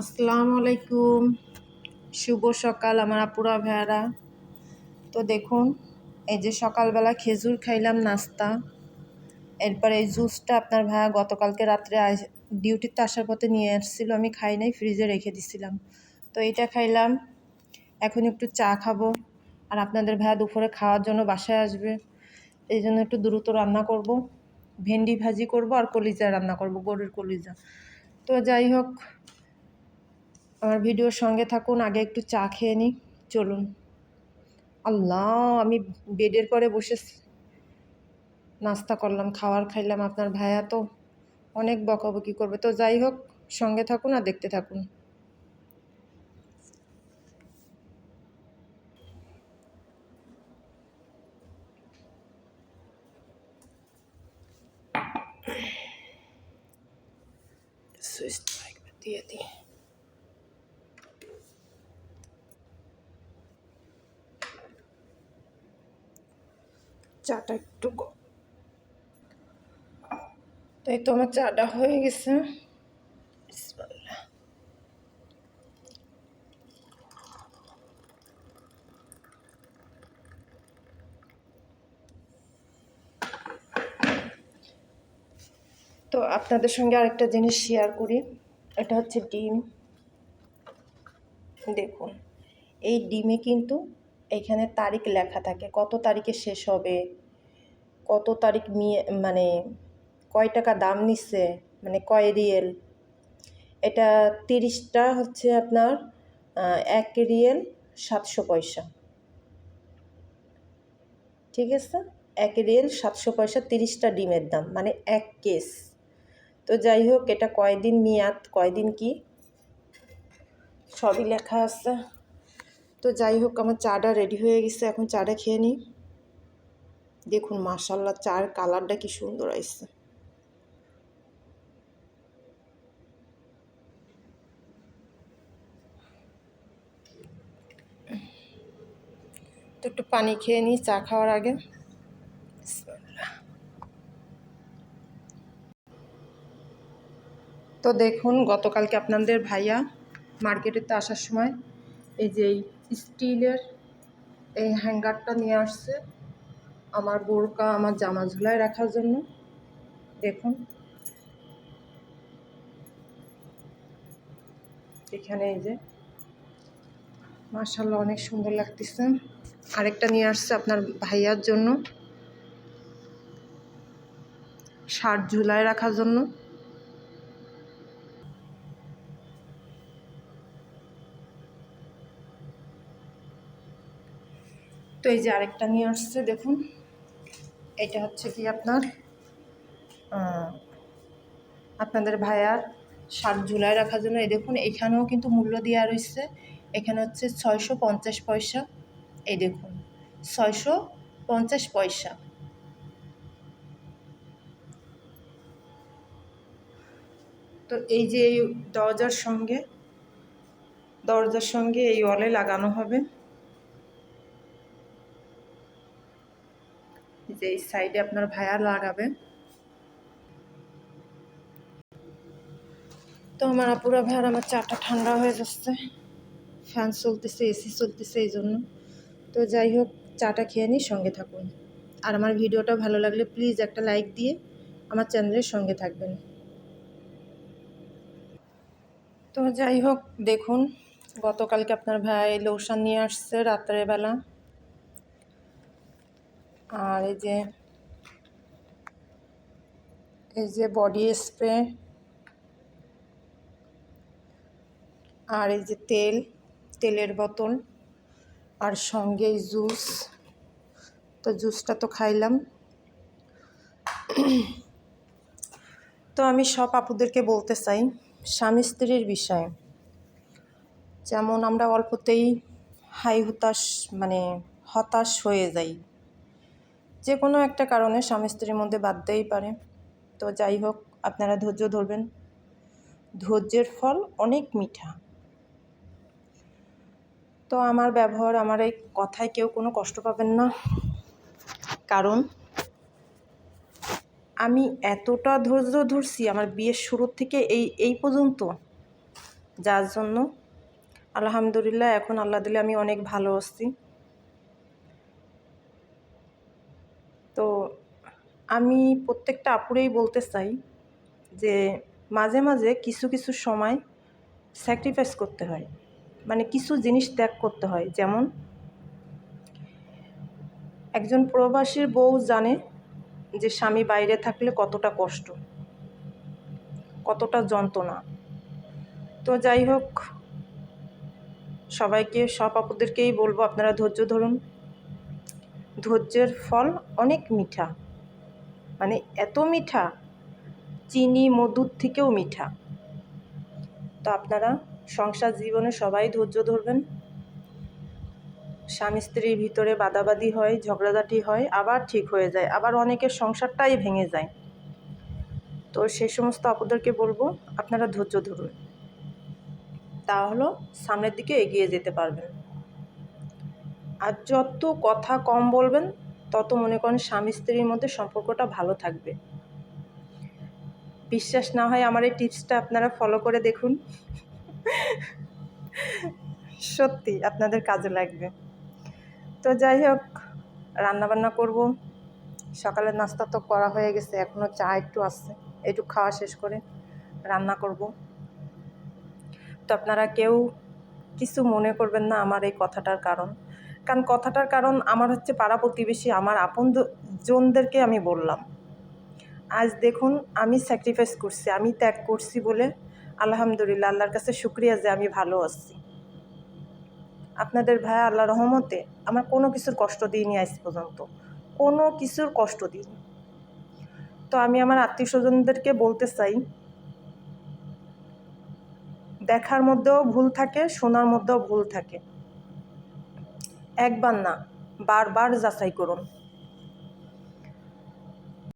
আসসালামু আলাইকুম। শুভ সকাল আমার আপুরা ভাইয়ারা। তো দেখুন, এই যে সকালবেলা খেজুর খাইলাম নাস্তা। এরপর এই জুসটা আপনার ভাইয়া গতকালকে রাত্রে ডিউটিতে আসার পথে নিয়ে আসছিল, আমি খাই নাই, ফ্রিজে রেখে দিছিলাম। তো এইটা খাইলাম। এখন একটু চা খাবো। আর আপনাদের ভাইয়া দুপুরে খাওয়ার জন্য বাসায় আসবে, এই জন্য একটু দ্রুত রান্না করব। ভেন্ডি ভাজি করব আর কলিজা রান্না করব, গরুর কলিজা। তো যাই হোক, আমার ভিডিওর সঙ্গে থাকুন। আগে একটু চা খেয়ে নিই, চলুন। আল্লাহ, আমি বেডের পরে বসে নাস্তা করলাম, খাবার খাইলাম। আপনার ভাইয়া তো অনেক বকাবকি করবে। তো যাই হোক, সঙ্গে থাকুন আর দেখতে থাকুন। দিয়ে দিই। চাটা একটু তাই তো আমার চাটা হয়ে গেছে। বিসমিল্লাহ। তো আপনাদের সঙ্গে আরেকটা জিনিস শেয়ার করি। এটা হচ্ছে ডিম। দেখুন, এই ডিমে কিন্তু এখানে তারিখ লেখা থাকে, কত তারিখে শেষ হবে, কত তারিখ মানে কয় টাকা দাম নিচ্ছে, মানে কয় রিয়েল। এটা 30টা হচ্ছে আপনার 1 রিয়েল 700 পয়সা। ঠিক আছে, 1 রিয়েল 700 পয়সা 30টা ডিমের দাম, মানে 1 কেস। তো যাই হোক, এটা কয়দিন মেয়াদ, কয়দিন কি সবই লেখা আছে। তো যাই হোক, আমার চাটা রেডি হয়ে গেছে, এখন চাটা খেয়ে নিই। দেখুন মাশাআল্লাহ, চার কালারটা কি সুন্দর আসছে। তো একটু পানি খেয়ে নিই চা খাওয়ার আগে। তো দেখুন, গতকালকে আপনাদের ভাইয়া মার্কেটেতে আসার সময় এই যে স্টিলের এই হ্যাঙ্গারটা নিয়ে আসছে আমার বোরকা, আমার জামা ঝুলায় রাখার জন্য। দেখুন এখানে এই যে মাশাআল্লাহ অনেক সুন্দর লাগতেছে। আরেকটা নিয়ে আসছে আপনার ভাইয়ার জন্য, শার্ট ঝুলায় রাখার জন্য। তো এই যে আরেকটা নিয়ে আসছে, দেখুন এটা হচ্ছে কি আপনাদের ভাইয়ার শার্ট ঝুলায় রাখার জন্য। এই দেখুন, এখানেও কিন্তু মূল্য দেওয়া রয়েছে। এখানে হচ্ছে 650 পয়সা। এই দেখুন, 650 পয়সা। তো এই যে এই দরজার সঙ্গে এই ওয়ালে লাগানো হবে, যে এই সাইডে আপনার ভাইয়া লাগাবে। তো আমার আপুরা ভাইয়ার, আমার চাটা ঠান্ডা হয়ে যাচ্ছে, ফ্যান চলতেছে, এসি চলতেছে, এই জন্য। তো যাই হোক, চাটা খেয়ে নিই, সঙ্গে থাকুন। আর আমার ভিডিওটা ভালো লাগলে প্লিজ একটা লাইক দিয়ে আমার চ্যানেলের সঙ্গে থাকবেন। তো যাই হোক, দেখুন গতকালকে আপনার ভাই লোশন নিয়ে আসছে রাত্রেবেলা। আর এই যে বডি স্প্রে, আর এই যে তেলের বোতল, আর সঙ্গে এই জুস। তো জুসটা তো খাইলাম। তো আমি সব আপুদেরকে বলতে চাই, স্বামী স্ত্রীর বিষয়ে যেমন আমরা অল্পতেই হতাশ হয়ে যাই, যে কোনো একটা কারণে স্বামী স্ত্রীর মধ্যে বাঁধতেই পারে। তো যাই হোক, আপনারা ধৈর্য ধরবেন, ধৈর্যের ফল অনেক মিঠা। তো আমার ব্যবহার, আমার এই কথায় কেউ কোনো কষ্ট পাবেন না, কারণ আমি এতটা ধৈর্য ধরছি আমার বিয়ের শুরুর থেকে এই পর্যন্ত, যার জন্য আলহামদুলিল্লাহ এখন আল্লাহ দিলে আমি অনেক ভালো আছি। তো আমি প্রত্যেকটা আপুরেই বলতে চাই যে মাঝে মাঝে কিছু কিছু সময় স্যাক্রিফাইস করতে হয়, মানে কিছু জিনিস ত্যাগ করতে হয়। যেমন একজন প্রবাসীর বউ জানে যে স্বামী বাইরে থাকলে কতটা কষ্ট, কতটা যন্ত্রণা। তো যাই হোক, সবাইকে, সব আপুদেরকেই বলবো আপনারা ধৈর্য ধরুন। ধৈর্যের ফল অনেক মিঠা, মানে এত মিঠা, চিনি মধুর থেকেও মিঠা। তো আপনারা সংসার জীবনে সবাই ধৈর্য ধরবেন। স্বামী স্ত্রীর ভিতরে বাদাবাদি হয়, ঝগড়াঝাটি হয়, আবার ঠিক হয়ে যায়, আবার অনেকের সংসারটাই ভেঙে যায়। তো সেই সমস্ত আপুদেরকে বলবো আপনারা ধৈর্য ধরুন, তাহলে সামনের দিকে এগিয়ে যেতে পারবেন। আর যত কথা কম বলবেন তত মনে করেন স্বামী স্ত্রীর মধ্যে সম্পর্কটা ভালো থাকবে। বিশ্বাস না হয় আমার এই টিপসটা আপনারা ফলো করে দেখুন, সত্যি আপনাদের কাজে লাগবে। তো যাই হোক, রান্নাবান্না করব। সকালের নাস্তা তো করা হয়ে গেছে, এখনও চা একটু আছে, একটু খাওয়া শেষ করে রান্না করব। তো আপনারা কেউ কিছু মনে করবেন না আমার এই কথাটার কারণ কথাটার কারণ আমার হচ্ছে পাড়া প্রতিবেশী, আমার আপন জনদেরকে আমি বললাম। আজ দেখুন আমি স্যাক্রিফাইস করছি, আমি ত্যাগ করছি বলে আলহামদুলিল্লাহ আল্লাহর কাছে শুকরিয়া যে আমি ভালো আছি। আপনাদের ভাই আল্লাহর রহমতে আমার কোনো কিছুর কষ্ট দিইনি, আজ পর্যন্ত কোনো কিছুর কষ্ট দিইনি। তো আমি আমার আত্মীয় স্বজনদেরকে বলতে চাই, দেখার মধ্যেও ভুল থাকে, শোনার মধ্যেও ভুল থাকে। একবার না, বারবার যাচাই করুন।